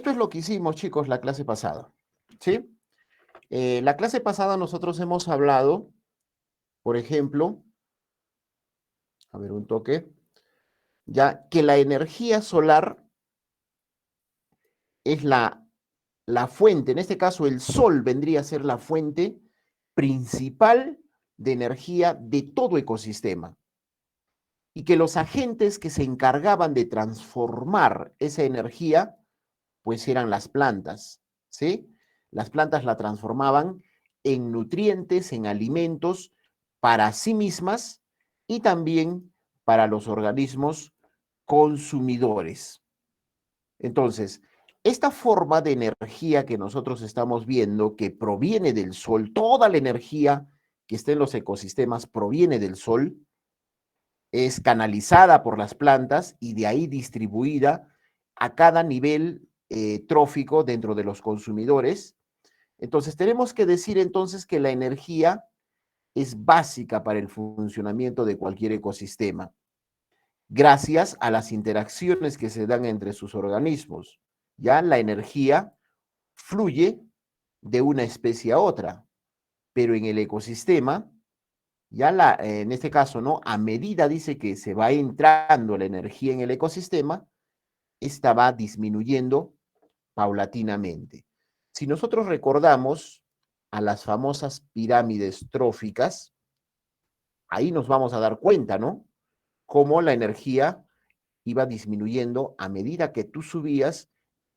esto es lo que hicimos, chicos, la clase pasada, ¿sí? La clase pasada nosotros hemos hablado, por ejemplo, a ver un toque, ya que la energía solar es la fuente, en este caso el sol vendría a ser la fuente principal de energía de todo ecosistema. Y que los agentes que se encargaban de transformar esa energía, pues eran las plantas, ¿sí? Las plantas la transformaban en nutrientes, en alimentos para sí mismas y también para los organismos consumidores. Entonces, esta forma de energía que nosotros estamos viendo, que proviene del sol, toda la energía que está en los ecosistemas proviene del sol, es canalizada por las plantas y de ahí distribuida a cada nivel trófico dentro de los consumidores. Entonces, tenemos que decir entonces que la energía es básica para el funcionamiento de cualquier ecosistema, gracias a las interacciones que se dan entre sus organismos. Ya la energía fluye de una especie a otra, pero en el ecosistema, ya en este caso, ¿no? A medida dice que se va entrando la energía en el ecosistema, esta va disminuyendo paulatinamente. Si nosotros recordamos a las famosas pirámides tróficas, ahí nos vamos a dar cuenta, ¿no? Cómo la energía iba disminuyendo a medida que tú subías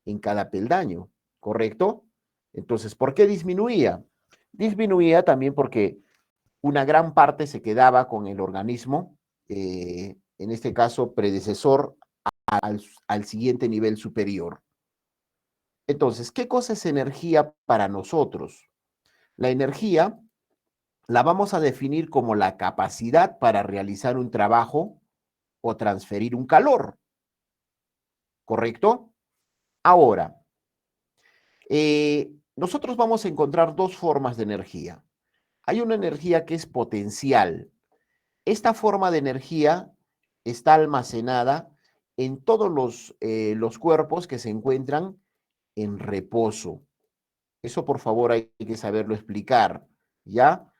en cada peldaño, ¿correcto? Entonces, ¿por qué disminuía? Disminuía también porque una gran parte se quedaba con el organismo, en este caso predecesor al siguiente nivel superior. Entonces, ¿qué cosa es energía para nosotros? La energía la vamos a definir como la capacidad para realizar un trabajo o transferir un calor, ¿correcto? Ahora, nosotros vamos a encontrar dos formas de energía. Hay una energía que es potencial. Esta forma de energía está almacenada en todos los cuerpos que se encuentran en reposo. Eso, por favor, hay que saberlo explicar, ¿ya?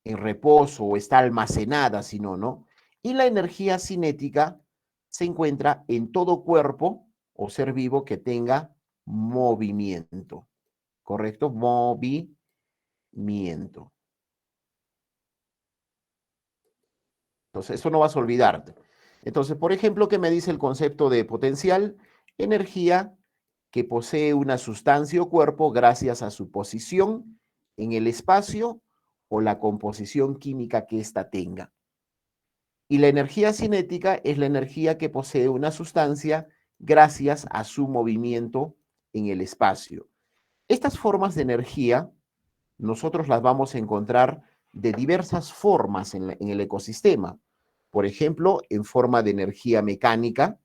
En reposo o está almacenada, si no, ¿no? Y la energía cinética se encuentra en todo cuerpo o ser vivo que tenga movimiento, ¿correcto? Movimiento. Entonces, eso no vas a olvidarte. Entonces, por ejemplo, ¿qué me dice el concepto de potencial? Energía que posee una sustancia o cuerpo gracias a su posición en el espacio o la composición química que ésta tenga. Y la energía cinética es la energía que posee una sustancia gracias a su movimiento en el espacio. Estas formas de energía nosotros las vamos a encontrar de diversas formas en el ecosistema. Por ejemplo, en forma de energía mecánica,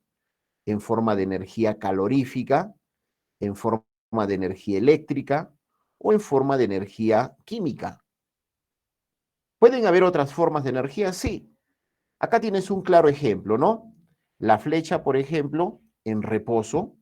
en forma de energía calorífica, en forma de energía eléctrica o en forma de energía química. ¿Pueden haber otras formas de energía? Sí. Acá tienes un claro ejemplo, ¿no? La flecha, por ejemplo, en reposo,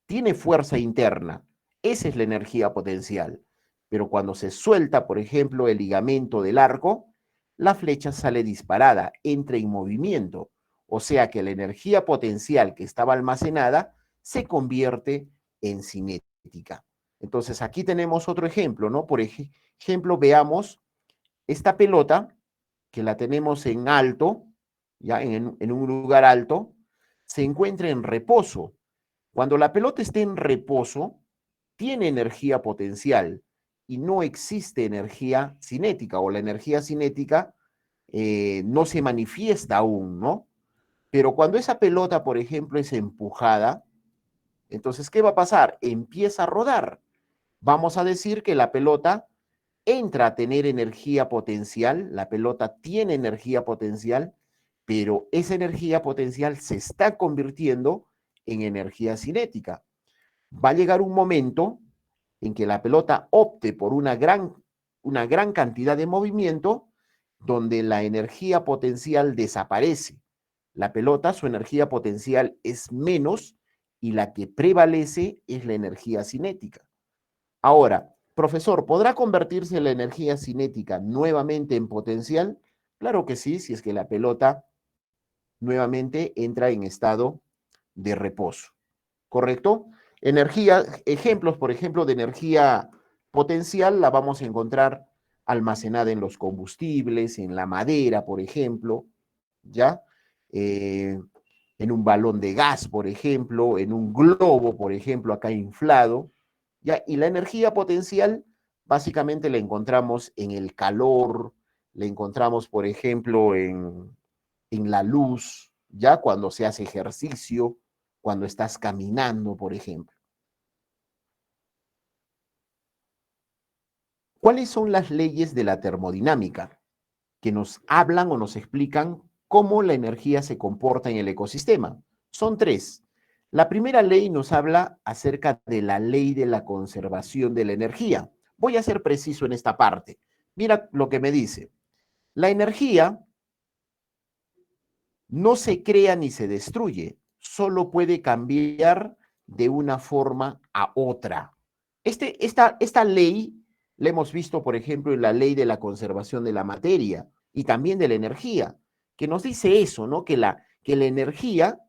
tiene fuerza interna. Esa es la energía potencial. Pero cuando se suelta, por ejemplo, el ligamento del arco, la flecha sale disparada, entra en movimiento. O sea que la energía potencial que estaba almacenada se convierte en cinética. Entonces, aquí tenemos otro ejemplo, ¿no? Por ejemplo, veamos esta pelota que la tenemos en alto, ya en un lugar alto, se encuentra en reposo. Cuando la pelota esté en reposo, tiene energía potencial y no existe energía cinética o la energía cinética no se manifiesta aún, ¿no? Pero cuando esa pelota, por ejemplo, es empujada, entonces, ¿qué va a pasar? Empieza a rodar. Vamos a decir que la pelota entra a tener energía potencial, la pelota tiene energía potencial, pero esa energía potencial se está convirtiendo en energía cinética. Va a llegar un momento en que la pelota opte por una gran cantidad de movimiento donde la energía potencial desaparece. La pelota, su energía potencial es menos y la que prevalece es la energía cinética. Ahora, profesor, ¿podrá convertirse la energía cinética nuevamente en potencial? Claro que sí, si es que la pelota nuevamente entra en estado de reposo, ¿correcto? Energía, ejemplos, por ejemplo, de energía potencial la vamos a encontrar almacenada en los combustibles, en la madera, por ejemplo, ¿ya? Eh, en un balón de gas, por ejemplo, en un globo, por ejemplo, acá inflado, ¿ya? Y la energía potencial básicamente la encontramos en el calor, la encontramos, por ejemplo, en la luz, ya cuando se hace ejercicio, cuando estás caminando, por ejemplo. ¿Cuáles son las leyes de la termodinámica que nos hablan o nos explican cómo la energía se comporta en el ecosistema? Son tres. La primera ley nos habla acerca de la ley de la conservación de la energía. Voy a ser preciso en esta parte. Mira lo que me dice. La energía no se crea ni se destruye, solo puede cambiar de una forma a otra. Esta ley la hemos visto, por ejemplo, en la ley de la conservación de la materia y también de la energía, que nos dice eso, ¿no? Que la energía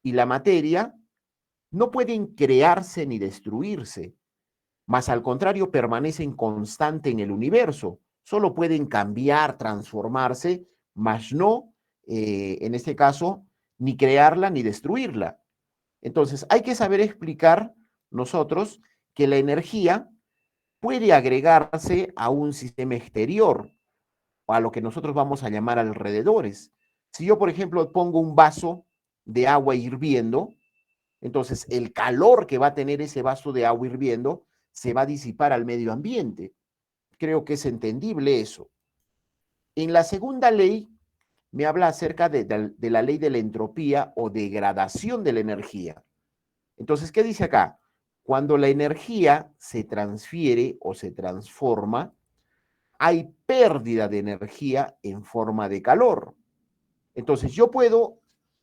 y la materia no pueden crearse ni destruirse, mas al contrario permanecen constante en el universo, solo pueden cambiar, transformarse, mas no, en este caso, ni crearla ni destruirla. Entonces, hay que saber explicar nosotros que la energía puede agregarse a un sistema exterior, o a lo que nosotros vamos a llamar alrededores. Si yo, por ejemplo, pongo un vaso de agua hirviendo, entonces el calor que va a tener ese vaso de agua hirviendo se va a disipar al medio ambiente. Creo que es entendible eso. En la segunda ley me habla acerca de la ley de la entropía o degradación de la energía. Entonces, ¿qué dice acá? Cuando la energía se transfiere o se transforma, hay pérdida de energía en forma de calor. Entonces, yo puedo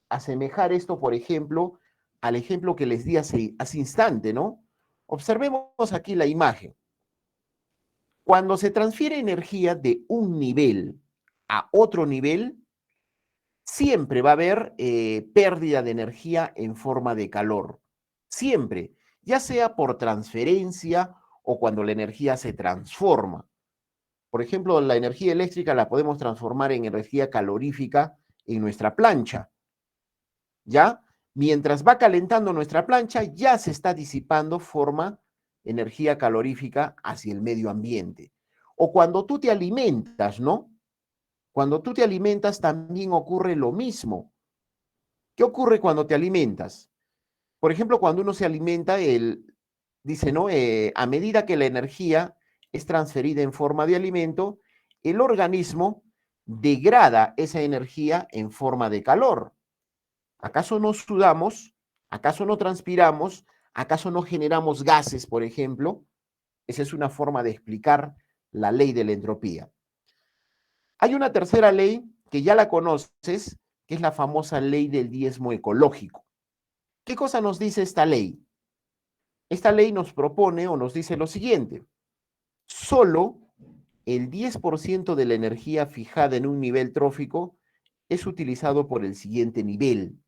asemejar esto, por ejemplo, al ejemplo que les di hace instante, ¿no? Observemos aquí la imagen. Cuando se transfiere energía de un nivel a otro nivel, siempre va a haber pérdida de energía en forma de calor. Siempre, ya sea por transferencia o cuando la energía se transforma. Por ejemplo, la energía eléctrica la podemos transformar en energía calorífica en nuestra plancha. ¿Ya? Mientras va calentando nuestra plancha, ya se está disipando forma energía calorífica hacia el medio ambiente. O cuando tú te alimentas, ¿no? Cuando tú te alimentas también ocurre lo mismo. ¿Qué ocurre cuando te alimentas? Por ejemplo, cuando uno se alimenta, dice, ¿no? A medida que la energía es transferida en forma de alimento, el organismo degrada esa energía en forma de calor. ¿Acaso no sudamos? ¿Acaso no transpiramos? ¿Acaso no generamos gases, por ejemplo? Esa es una forma de explicar la ley de la entropía. Hay una tercera ley que ya la conoces, que es la famosa ley del diezmo ecológico. ¿Qué cosa nos dice esta ley? Esta ley nos propone o nos dice lo siguiente: solo el 10% de la energía fijada en un nivel trófico es utilizado por el siguiente nivel.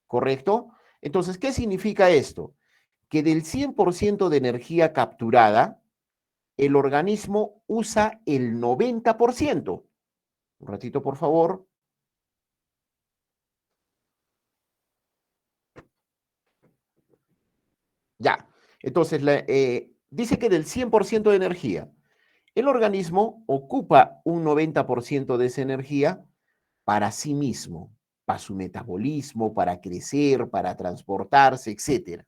¿Correcto? Entonces, ¿qué significa esto? Que del 100% de energía capturada, el organismo usa el 90%. Un ratito, por favor. Ya. Entonces, dice que del 100% de energía, el organismo ocupa un 90% de esa energía para sí mismo, para su metabolismo, para crecer, para transportarse, etcétera.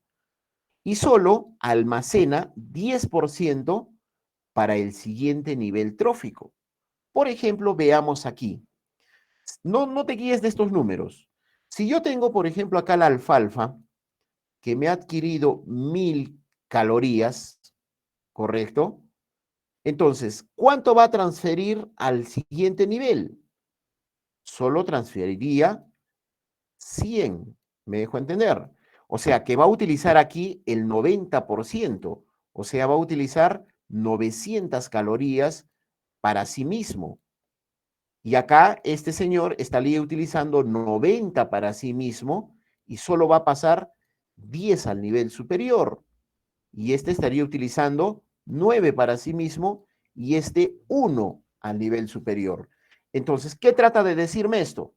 Y solo almacena 10% para el siguiente nivel trófico. Por ejemplo, veamos aquí. No te guíes de estos números. Si yo tengo, por ejemplo, acá la alfalfa, que me ha adquirido 1000 calorías, ¿correcto? Entonces, ¿cuánto va a transferir al siguiente nivel? Solo transferiría 100. ¿Me dejo entender? O sea, que va a utilizar aquí el 90%. O sea, va a utilizar 900 calorías para sí mismo. Y acá este señor estaría utilizando 90 para sí mismo y solo va a pasar 10 al nivel superior. Y este estaría utilizando 9 para sí mismo y este 1 al nivel superior. Entonces, ¿qué trata de decirme esto?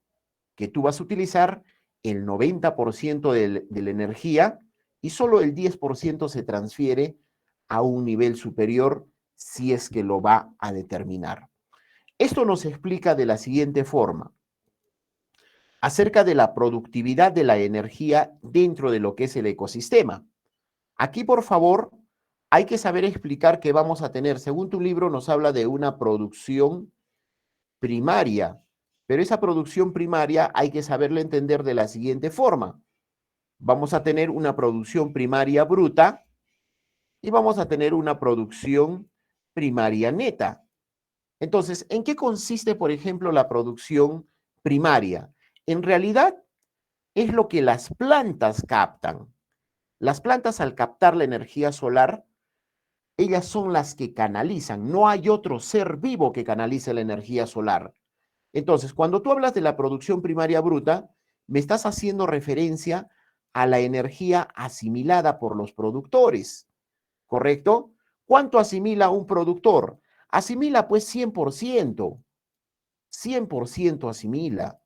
Que tú vas a utilizar el 90% de la energía y solo el 10% se transfiere a un nivel superior si es que lo va a determinar. Esto nos explica de la siguiente forma, acerca de la productividad de la energía dentro de lo que es el ecosistema. Aquí, por favor, hay que saber explicar que vamos a tener, según tu libro, nos habla de una producción primaria, pero esa producción primaria hay que saberla entender de la siguiente forma. Vamos a tener una producción primaria bruta y vamos a tener una producción primaria neta. Entonces, ¿en qué consiste, por ejemplo, la producción primaria? En realidad es lo que las plantas captan. Las plantas al captar la energía solar, ellas son las que canalizan. No hay otro ser vivo que canalice la energía solar. Entonces, cuando tú hablas de la producción primaria bruta, me estás haciendo referencia a la energía asimilada por los productores, ¿correcto? ¿Cuánto asimila un productor? Asimila pues 100%, 100% asimila.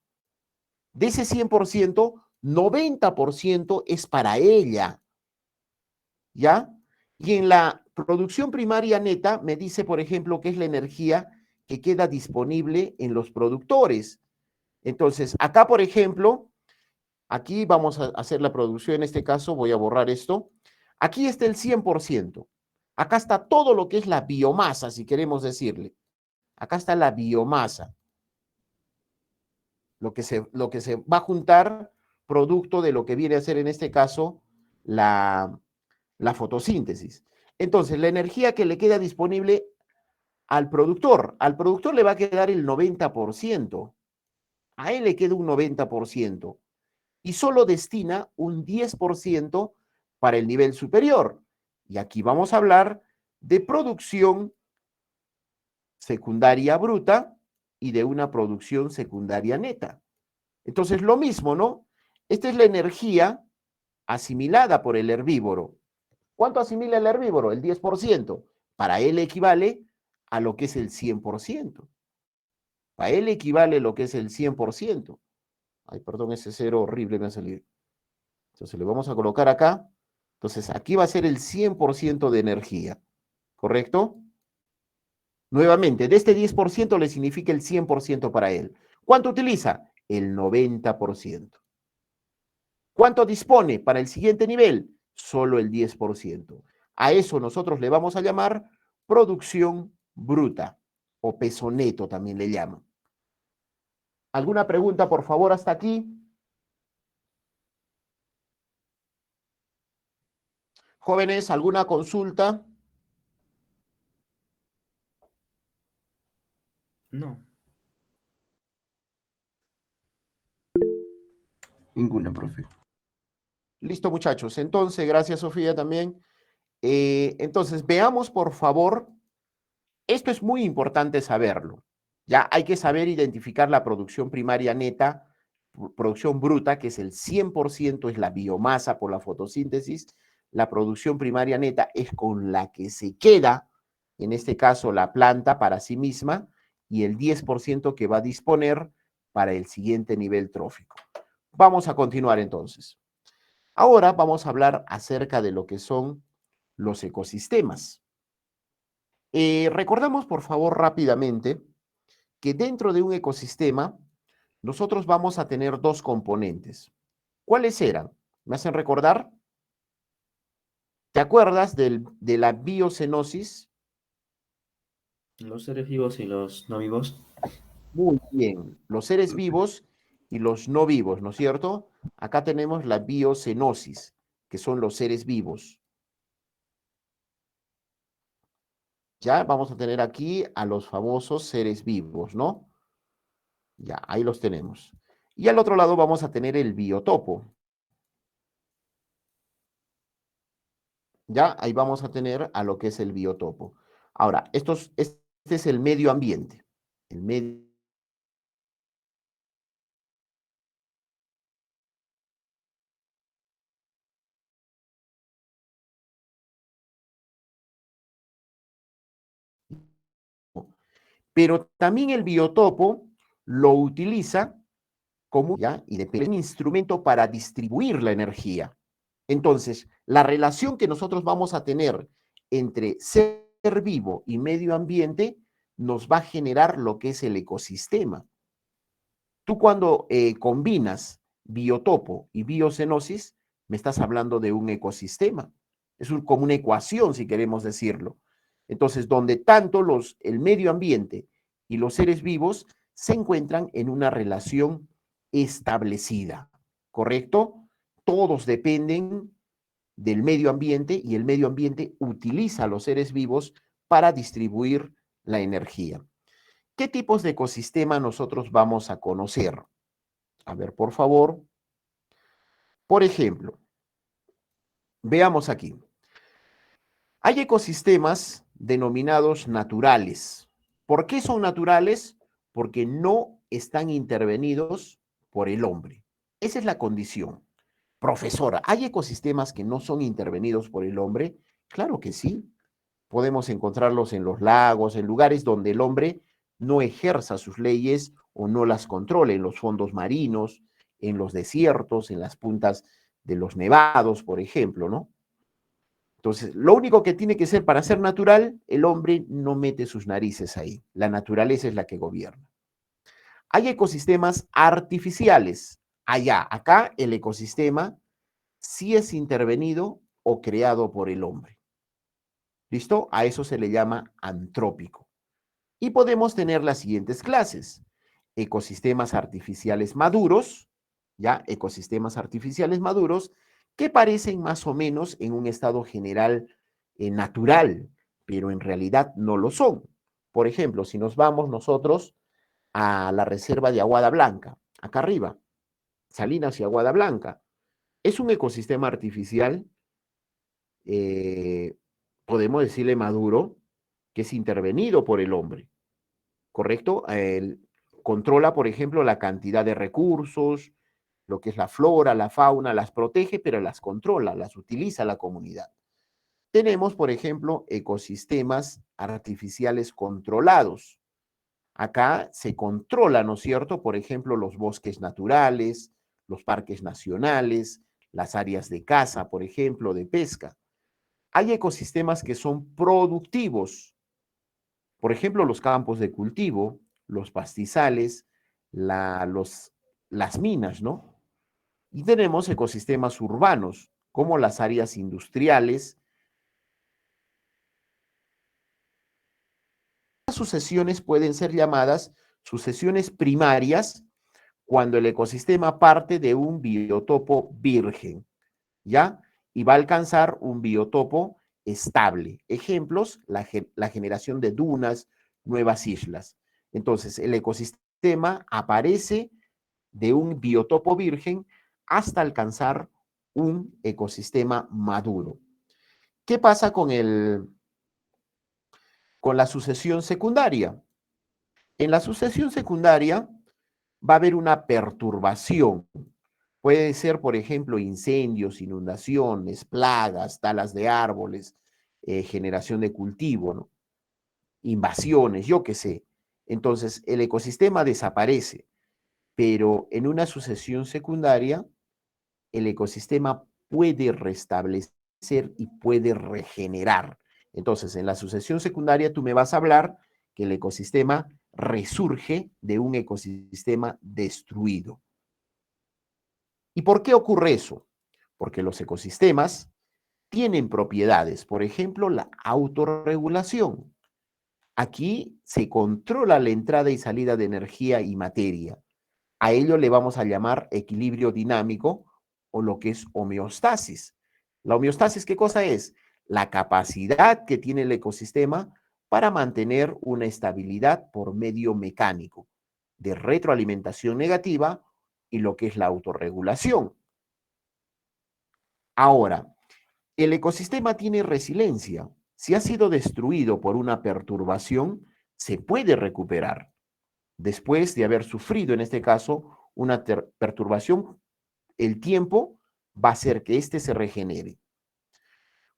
De ese 100%, 90% es para ella, ¿ya? Y en la producción primaria neta me dice, por ejemplo, que es la energía que queda disponible en los productores. Entonces, acá, por ejemplo, aquí vamos a hacer la producción, en este caso voy a borrar esto. Aquí está el 100%. Acá está todo lo que es la biomasa, si queremos decirle. Acá está la biomasa, lo que se va a juntar producto de lo que viene a ser en este caso la fotosíntesis. Entonces, la energía que le queda disponible al productor le va a quedar el 90%, a él le queda un 90% y solo destina un 10% para el nivel superior. Y aquí vamos a hablar de producción secundaria bruta y de una producción secundaria neta. Entonces, lo mismo, ¿no? Esta es la energía asimilada por el herbívoro. ¿Cuánto asimila el herbívoro? El 10%. Para él equivale a lo que es el 100%. Para él equivale a lo que es el 100%. Ay, perdón, ese cero horrible me ha salido. Entonces le vamos a colocar acá. Entonces aquí va a ser el 100% de energía. ¿Correcto? Nuevamente, de este 10% le significa el 100% para él. ¿Cuánto utiliza? El 90%. ¿Cuánto dispone para el siguiente nivel? Solo el 10%. A eso nosotros le vamos a llamar producción bruta o peso neto también le llaman. ¿Alguna pregunta, por favor, hasta aquí? Jóvenes, ¿alguna consulta? No. Ninguna, profe. Listo, muchachos. Entonces, gracias, Sofía, también. Entonces, veamos, por favor, esto es muy importante saberlo. Ya hay que saber identificar la producción primaria neta, producción bruta, que es el 100%, es la biomasa por la fotosíntesis. La producción primaria neta es con la que se queda, en este caso, la planta para sí misma, y el 10% que va a disponer para el siguiente nivel trófico. Vamos a continuar entonces. Ahora vamos a hablar acerca de lo que son los ecosistemas. Recordamos, por favor, rápidamente que dentro de un ecosistema nosotros vamos a tener dos componentes. ¿Cuáles eran? ¿Me hacen recordar? ¿Te acuerdas de la biocenosis? Los seres vivos y los no vivos. Muy bien. Los seres vivos y los no vivos, ¿no es cierto? Acá tenemos la biocenosis, que son los seres vivos. Ya vamos a tener aquí a los famosos seres vivos, ¿no? Ya, ahí los tenemos. Y al otro lado vamos a tener el biotopo. Ya, ahí vamos a tener a lo que es el biotopo. Ahora, este es el medio ambiente. El medio pero también el biotopo lo utiliza como ¿ya? Y depende de un instrumento para distribuir la energía. Entonces, la relación que nosotros vamos a tener entre ser vivo y medio ambiente nos va a generar lo que es el ecosistema. Tú cuando combinas biotopo y biocenosis, me estás hablando de un ecosistema. Es como una ecuación, si queremos decirlo. Entonces, donde tanto el medio ambiente y los seres vivos se encuentran en una relación establecida, ¿correcto? Todos dependen del medio ambiente y el medio ambiente utiliza a los seres vivos para distribuir la energía. ¿Qué tipos de ecosistema nosotros vamos a conocer? A ver, por favor. Por ejemplo, veamos aquí. Hay ecosistemas denominados naturales. ¿Por qué son naturales? Porque no están intervenidos por el hombre. Esa es la condición. Profesora, ¿hay ecosistemas que no son intervenidos por el hombre? Claro que sí. Podemos encontrarlos en los lagos, en lugares donde el hombre no ejerza sus leyes o no las controle, en los fondos marinos, en los desiertos, en las puntas de los nevados, por ejemplo, ¿no? Entonces, lo único que tiene que ser para ser natural, el hombre no mete sus narices ahí. La naturaleza es la que gobierna. Hay ecosistemas artificiales. Acá el ecosistema sí es intervenido o creado por el hombre. ¿Listo? A eso se le llama antrópico. Y podemos tener las siguientes clases. Ecosistemas artificiales maduros, ¿ya? Ecosistemas artificiales maduros que parecen más o menos en un estado general natural, pero en realidad no lo son. Por ejemplo, si nos vamos nosotros a la reserva de Aguada Blanca, acá arriba, Salinas y Aguada Blanca, es un ecosistema artificial, eh, podemos decirle maduro, que es intervenido por el hombre. ¿Correcto? Controla, por ejemplo, la cantidad de recursos, lo que es la flora, la fauna, las protege, pero las controla, las utiliza la comunidad. Tenemos, por ejemplo, ecosistemas artificiales controlados. Acá se controla, ¿no es cierto? Por ejemplo, los bosques naturales, los parques nacionales, las áreas de caza, por ejemplo, de pesca. Hay ecosistemas que son productivos, por ejemplo, los campos de cultivo, los pastizales, las minas, ¿no? Y tenemos ecosistemas urbanos, como las áreas industriales. Las sucesiones pueden ser llamadas sucesiones primarias cuando el ecosistema parte de un biotopo virgen, ¿ya? Y va a alcanzar un biotopo estable. Ejemplos, la generación de dunas, nuevas islas. Entonces, el ecosistema aparece de un biotopo virgen hasta alcanzar un ecosistema maduro. ¿Qué pasa con la sucesión secundaria? En la sucesión secundaria va a haber una perturbación. Puede ser, por ejemplo, incendios, inundaciones, plagas, talas de árboles, generación de cultivo, ¿no? Invasiones, yo qué sé. Entonces, el ecosistema desaparece, pero en una sucesión secundaria, el ecosistema puede restablecer y puede regenerar. Entonces, en la sucesión secundaria, tú me vas a hablar que el ecosistema resurge de un ecosistema destruido. ¿Y por qué ocurre eso? Porque los ecosistemas tienen propiedades, por ejemplo, la autorregulación. Aquí se controla la entrada y salida de energía y materia. A ello le vamos a llamar equilibrio dinámico o lo que es homeostasis. La homeostasis, ¿qué cosa es? La capacidad que tiene el ecosistema para mantener una estabilidad por medio mecánico de retroalimentación negativa y lo que es la autorregulación. Ahora, El ecosistema tiene resiliencia. Si ha sido destruido por una perturbación, se puede recuperar después de haber sufrido, en este caso, una perturbación. El tiempo va a hacer que éste se regenere.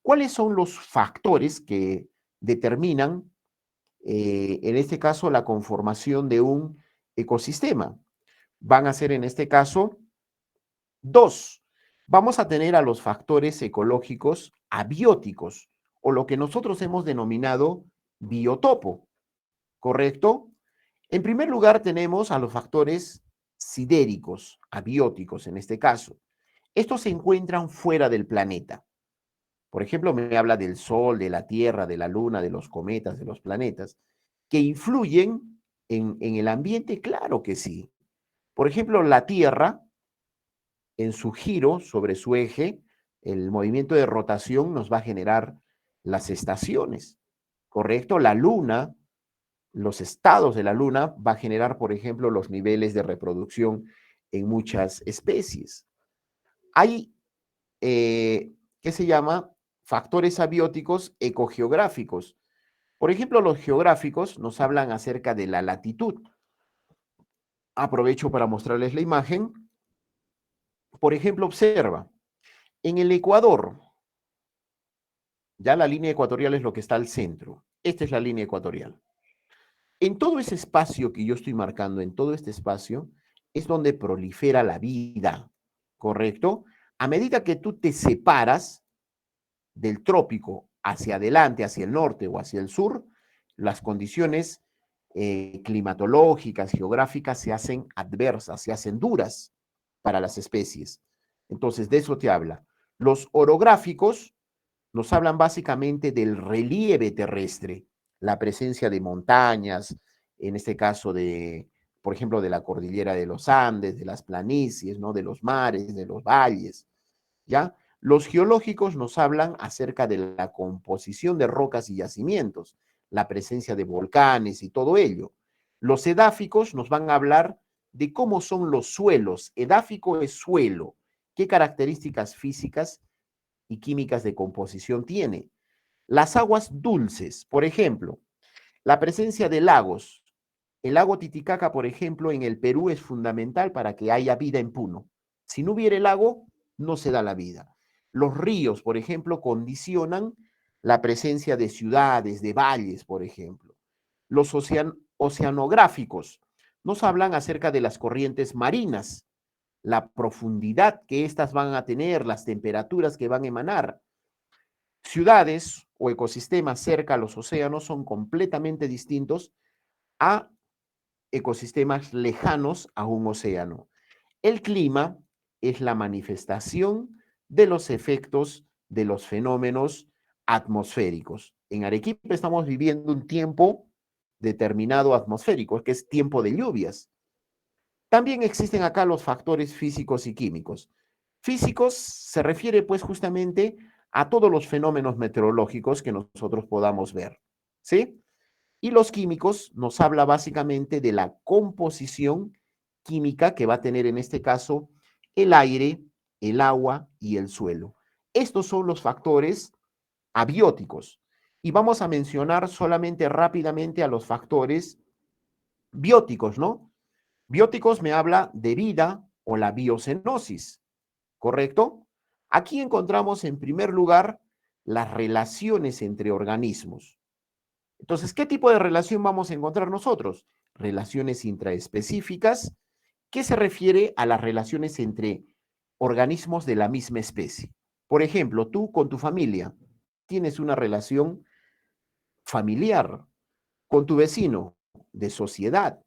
¿Cuáles son los factores que determinan, en este caso, la conformación de un ecosistema? Van a ser, en este caso, dos. Vamos a tener a los factores ecológicos abióticos, o lo que nosotros hemos denominado biotopo, ¿correcto? En primer lugar, tenemos a los factores sidéricos, abióticos en este caso. Estos se encuentran fuera del planeta. Por ejemplo, me habla del Sol, de la Tierra, de la Luna, de los cometas, de los planetas, que influyen en el ambiente. Claro que sí. Por ejemplo, la Tierra, en su giro sobre su eje, el movimiento de rotación nos va a generar las estaciones, ¿correcto? La Luna, los estados de la Luna va a generar, por ejemplo, los niveles de reproducción en muchas especies. Hay, ¿qué se llama? Factores abióticos ecogeográficos. Por ejemplo, los geográficos nos hablan acerca de la latitud. Aprovecho para mostrarles la imagen. Por ejemplo, observa, en el Ecuador, ya la línea ecuatorial es lo que está al centro. Esta es la línea ecuatorial. En todo ese espacio que yo estoy marcando, en todo este espacio, es donde prolifera la vida, ¿correcto? A medida que tú te separas del trópico hacia adelante, hacia el norte o hacia el sur, las condiciones climatológicas, geográficas se hacen adversas, se hacen duras para las especies. Entonces, de eso te habla. Los orográficos nos hablan básicamente del relieve terrestre, la presencia de montañas, en este caso de, por ejemplo, de la cordillera de los Andes, de las planicies, ¿no? De los mares, de los valles, ¿ya? Los geológicos nos hablan acerca de la composición de rocas y yacimientos, la presencia de volcanes y todo ello. Los edáficos nos van a hablar de cómo son los suelos. Edáfico es suelo. ¿Qué características físicas y químicas de composición tiene? Las aguas dulces, por ejemplo, la presencia de lagos. El lago Titicaca, por ejemplo, en el Perú es fundamental para que haya vida en Puno. Si no hubiera el lago, no se da la vida. Los ríos, por ejemplo, condicionan la presencia de ciudades, de valles, por ejemplo. Los oceanográficos nos hablan acerca de las corrientes marinas, la profundidad que éstas van a tener, las temperaturas que van a emanar. Ciudades o ecosistemas cerca a los océanos son completamente distintos a ecosistemas lejanos a un océano. El clima es la manifestación de los efectos de los fenómenos atmosféricos. En Arequipa estamos viviendo un tiempo determinado atmosférico, que es tiempo de lluvias. También existen acá los factores físicos y químicos. Físicos se refiere pues justamente a todos los fenómenos meteorológicos que nosotros podamos ver, ¿sí? Y los químicos nos habla básicamente de la composición química que va a tener en este caso el aire, el agua y el suelo. Estos son los factores abióticos. Y vamos a mencionar solamente rápidamente a los factores bióticos, ¿no? Bióticos me habla de vida o la biocenosis, ¿correcto? Aquí encontramos en primer lugar las relaciones entre organismos. Entonces, ¿qué tipo de relación vamos a encontrar nosotros? Relaciones intraespecíficas, que se refiere a las relaciones entre organismos de la misma especie. Por ejemplo, tú con tu familia tienes una relación familiar, con tu vecino, de sociedad.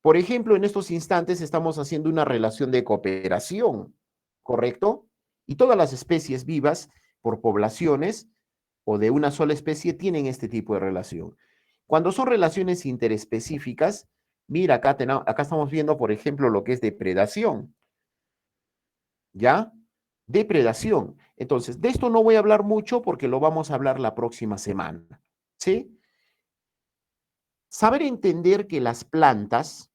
Por ejemplo, en estos instantes estamos haciendo una relación de cooperación, ¿correcto? Y todas las especies vivas por poblaciones o de una sola especie tienen este tipo de relación. Cuando son relaciones interespecíficas, mira, acá estamos viendo, por ejemplo, lo que es depredación, ¿ya? Depredación. Entonces, de esto no voy a hablar mucho porque lo vamos a hablar la próxima semana, ¿sí? Saber entender que las plantas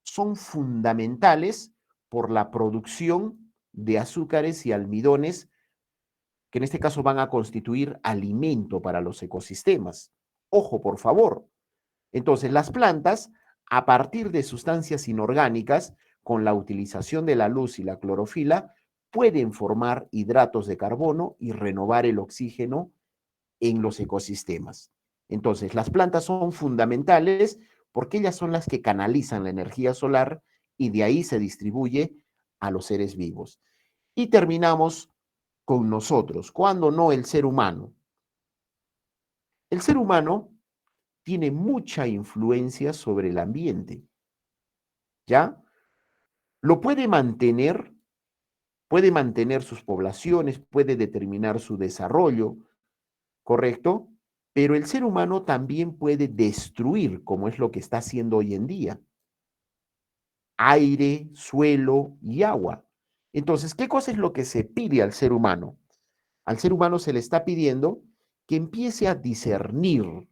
son fundamentales por la producción de azúcares y almidones que en este caso van a constituir alimento para los ecosistemas. Ojo, por favor. Entonces, las plantas, a partir de sustancias inorgánicas, con la utilización de la luz y la clorofila, pueden formar hidratos de carbono y renovar el oxígeno en los ecosistemas. Entonces, las plantas son fundamentales porque ellas son las que canalizan la energía solar y de ahí se distribuye a los seres vivos. Y terminamos con nosotros, cuando no el ser humano. El ser humano tiene mucha influencia sobre el ambiente, ¿ya? Lo puede mantener sus poblaciones, puede determinar su desarrollo, ¿correcto? Pero el ser humano también puede destruir, como es lo que está haciendo hoy en día, aire, suelo y agua. Entonces, ¿qué cosa es lo que se pide al ser humano? Al ser humano se le está pidiendo que empiece a discernir,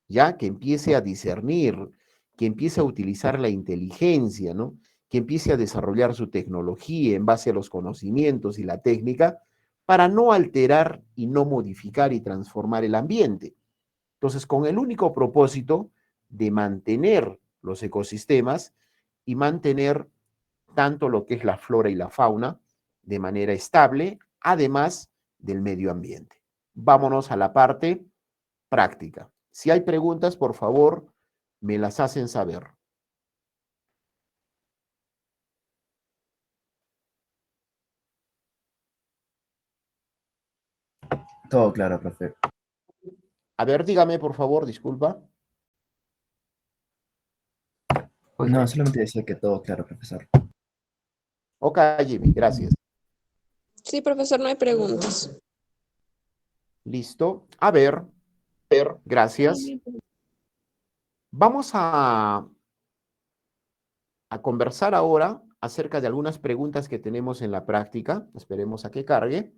¿ya? Que empiece a discernir, que empiece a utilizar la inteligencia, ¿no? Que empiece a desarrollar su tecnología en base a los conocimientos y la técnica para no alterar y no modificar y transformar el ambiente. Entonces, con el único propósito de mantener los ecosistemas y mantener tanto lo que es la flora y la fauna de manera estable, además del medio ambiente. Vámonos a la parte práctica. Si hay preguntas, por favor, me las hacen saber. Todo claro, profe. A ver, dígame, por favor, disculpa. No, solamente decía que todo claro, profesor. Ok, Jimmy, gracias. Sí, profesor, no hay preguntas. Listo. A ver, gracias. Vamos a conversar ahora acerca de algunas preguntas que tenemos en la práctica. Esperemos a que cargue.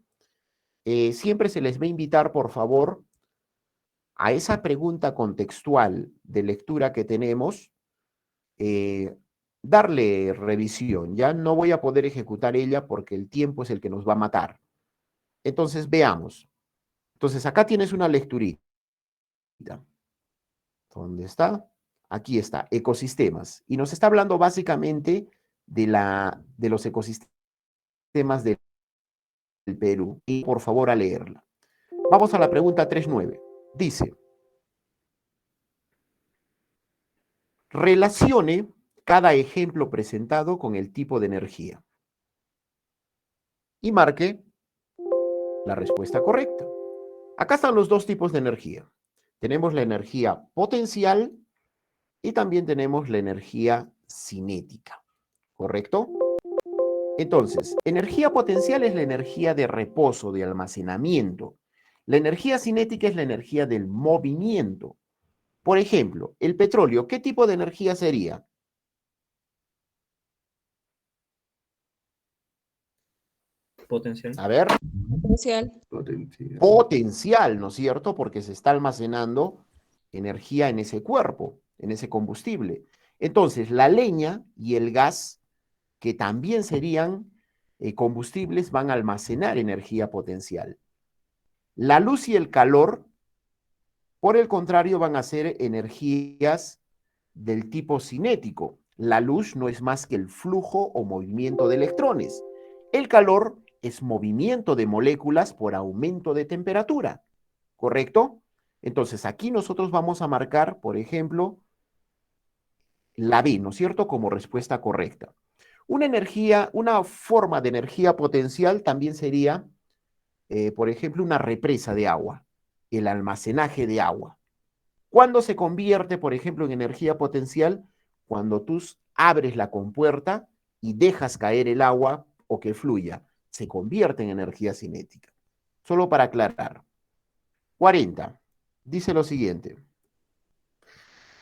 Siempre se les va a invitar, por favor, a esa pregunta contextual de lectura que tenemos, darle revisión. Ya no voy a poder ejecutar ella porque el tiempo es el que nos va a matar. Entonces, veamos. Entonces, acá tienes una lecturita. ¿Dónde está? Aquí está, ecosistemas. Y nos está hablando básicamente de los ecosistemas del Perú. Y por favor, a leerla. Vamos a la pregunta 3.9. Dice, relacione cada ejemplo presentado con el tipo de energía. Y marque la respuesta correcta. Acá están los dos tipos de energía. Tenemos la energía potencial y también tenemos la energía cinética. ¿Correcto? Entonces, energía potencial es la energía de reposo, de almacenamiento. La energía cinética es la energía del movimiento. Por ejemplo, el petróleo, ¿qué tipo de energía sería? Potencial. A ver, Potencial. potencial, ¿no es cierto? Porque se está almacenando energía en ese cuerpo, en ese combustible. Entonces, la leña y el gas, que también serían combustibles, van a almacenar energía potencial. La luz y el calor, por el contrario, van a ser energías del tipo cinético. La luz no es más que el flujo o movimiento de electrones. El calor es movimiento de moléculas por aumento de temperatura, ¿correcto? Entonces, aquí nosotros vamos a marcar, por ejemplo, la B, ¿no es cierto?, como respuesta correcta. Una forma de energía potencial también sería, por ejemplo, una represa de agua, el almacenaje de agua. ¿Cuándo se convierte, por ejemplo, en energía potencial? Cuando tú abres la compuerta y dejas caer el agua o que fluya. Se convierte en energía cinética. Solo para aclarar. 40. Dice lo siguiente.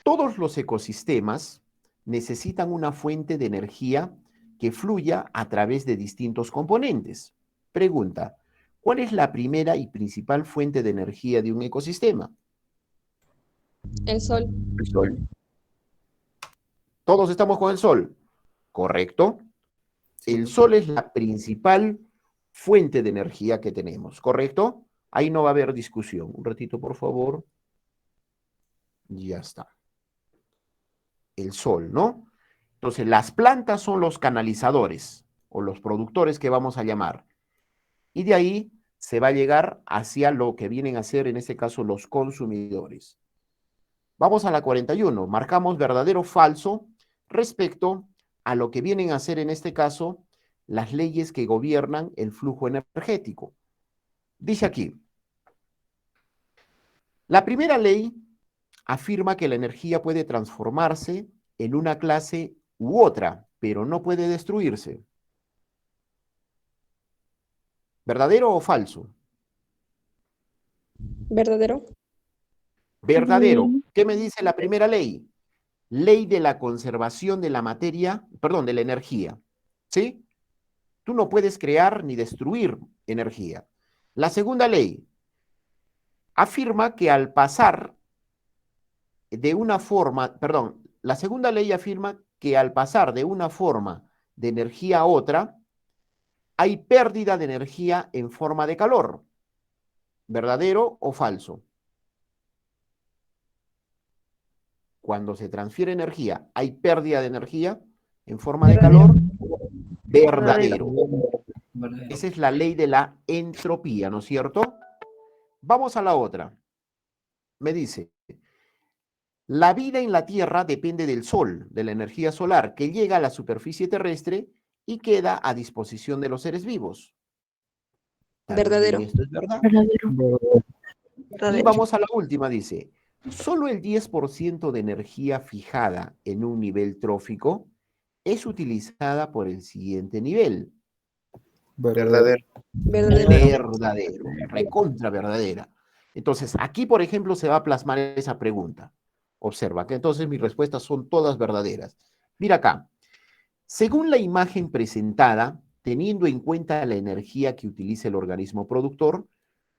Todos los ecosistemas necesitan una fuente de energía que fluya a través de distintos componentes. Pregunta, ¿cuál es la primera y principal fuente de energía de un ecosistema? El sol. El sol. Todos estamos con el sol, ¿correcto? Sí, El profe. sol es la principal fuente de energía que tenemos, ¿correcto? Ahí no va a haber discusión. Un ratito, por favor. Ya está. El sol, ¿no? Entonces, las plantas son los canalizadores o los productores que vamos a llamar. Y de ahí se va a llegar hacia lo que vienen a ser, en este caso, los consumidores. Vamos a la 41. Marcamos verdadero o falso respecto a lo que vienen a ser, en este caso, las leyes que gobiernan el flujo energético. Dice aquí, la primera ley afirma que la energía puede transformarse en una clase u otra, pero no puede destruirse. ¿Verdadero o falso? ¿Verdadero? Verdadero. ¿Qué me dice la primera ley? Ley de la conservación de la materia, perdón, de la energía. ¿Sí? Tú no puedes crear ni destruir energía. La segunda ley afirma que al pasar de una forma, perdón, la segunda ley afirma que al pasar de una forma de energía a otra, hay pérdida de energía en forma de calor. ¿Verdadero o falso? Cuando se transfiere energía, ¿hay pérdida de energía en forma de calor? Verdadero. Verdadero. Esa es la ley de la entropía, ¿no es cierto? Vamos a la otra. Me dice, la vida en la Tierra depende del Sol, de la energía solar, que llega a la superficie terrestre y queda a disposición de los seres vivos. También Verdadero. esto es verdad. Verdadero. Y Verdadero. vamos a la última, dice, solo el 10% de energía fijada en un nivel trófico es utilizada por el siguiente nivel. Verdadero. Verdadero. Verdadero, recontra verdadera. Entonces, aquí, por ejemplo, se va a plasmar esa pregunta. Observa que entonces mis respuestas son todas verdaderas. Mira acá. Según la imagen presentada, teniendo en cuenta la energía que utiliza el organismo productor,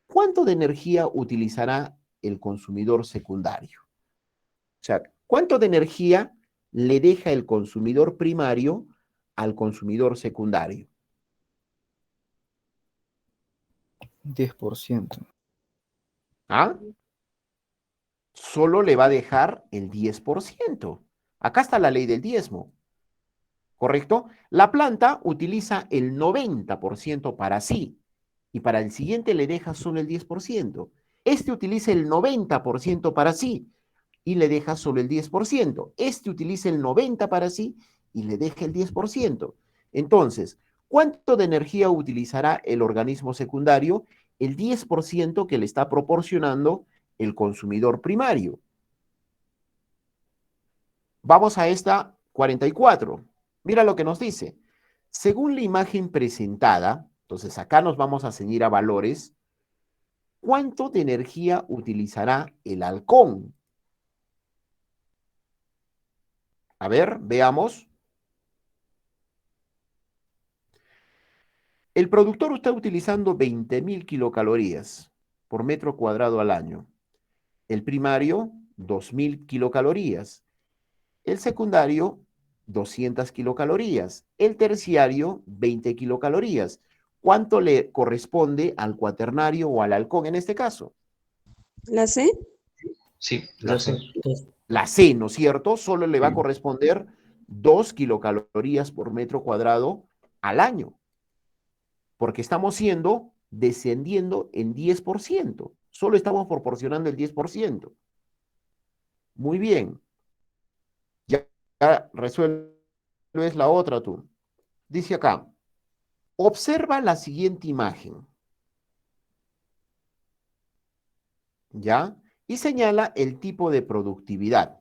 ¿cuánto de energía utilizará el consumidor secundario? O sea, ¿cuánto de energía le deja el consumidor primario al consumidor secundario? 10%. ¿Ah? Solo le va a dejar el 10%. Acá está la ley del diezmo, ¿correcto? La planta utiliza el 90% para sí y para el siguiente le deja solo el 10%. Este utiliza el 90% para sí y le deja solo el 10%. Este utiliza el 90% para sí y le deja el 10%. Entonces, ¿cuánto de energía utilizará el organismo secundario? El 10% que le está proporcionando el consumidor primario. Vamos a esta 44. Mira lo que nos dice. Según la imagen presentada, entonces acá nos vamos a ceñir a valores, ¿cuánto de energía utilizará el halcón? A ver, veamos. El productor está utilizando 20.000 kilocalorías por metro cuadrado al año. El primario, 2.000 kilocalorías. El secundario, 200 kilocalorías. El terciario, 20 kilocalorías. ¿Cuánto le corresponde al cuaternario o al halcón en este caso? ¿La C? Sí, La lo sé. La C, ¿no es cierto? Solo le va a Sí. corresponder 2 kilocalorías por metro cuadrado al año, porque estamos descendiendo en 10%. Solo estamos proporcionando el 10%. Muy bien. Ya resuelves la otra tú. Dice acá, observa la siguiente imagen. ¿Ya? Y señala el tipo de productividad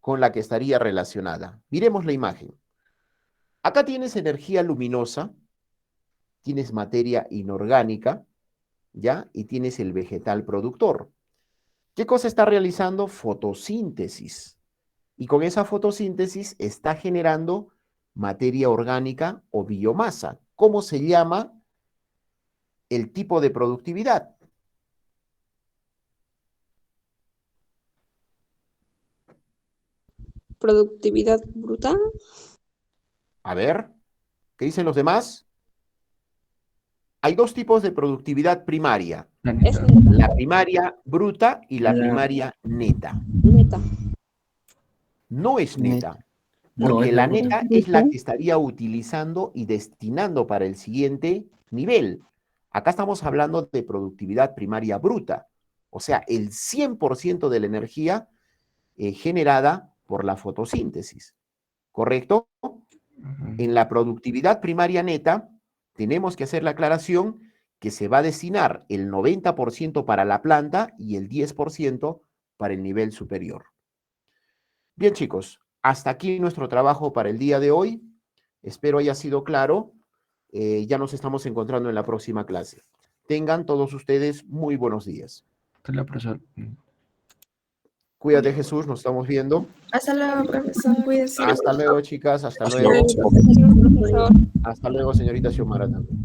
con la que estaría relacionada. Miremos la imagen. Acá tienes energía luminosa, tienes materia inorgánica, ¿ya? Y tienes el vegetal productor. ¿Qué cosa está realizando? Fotosíntesis. Y con esa fotosíntesis está generando materia orgánica o biomasa. ¿Cómo se llama el tipo de productividad? Productividad bruta. A ver, ¿qué dicen los demás? Hay dos tipos de productividad primaria, Es la primaria bruta y la La- primaria neta. neta. No es neta, No, porque es la bruta. neta es la que estaría utilizando y destinando para el siguiente nivel. Acá estamos hablando de productividad primaria bruta, o sea, el 100% de la energía generada por la fotosíntesis, ¿correcto? En la productividad primaria neta, tenemos que hacer la aclaración que se va a destinar el 90% para la planta y el 10% para el nivel superior. Bien, chicos, hasta aquí nuestro trabajo para el día de hoy. Espero haya sido claro. Ya nos estamos encontrando en la próxima clase. Tengan todos ustedes muy buenos días. Hasta la profesor. Cuídate, Jesús, nos estamos viendo. Hasta luego, profesor. Cuídense. Hasta luego, chicas, hasta Hasta luego. luego. Hasta luego, señorita Xiomara también.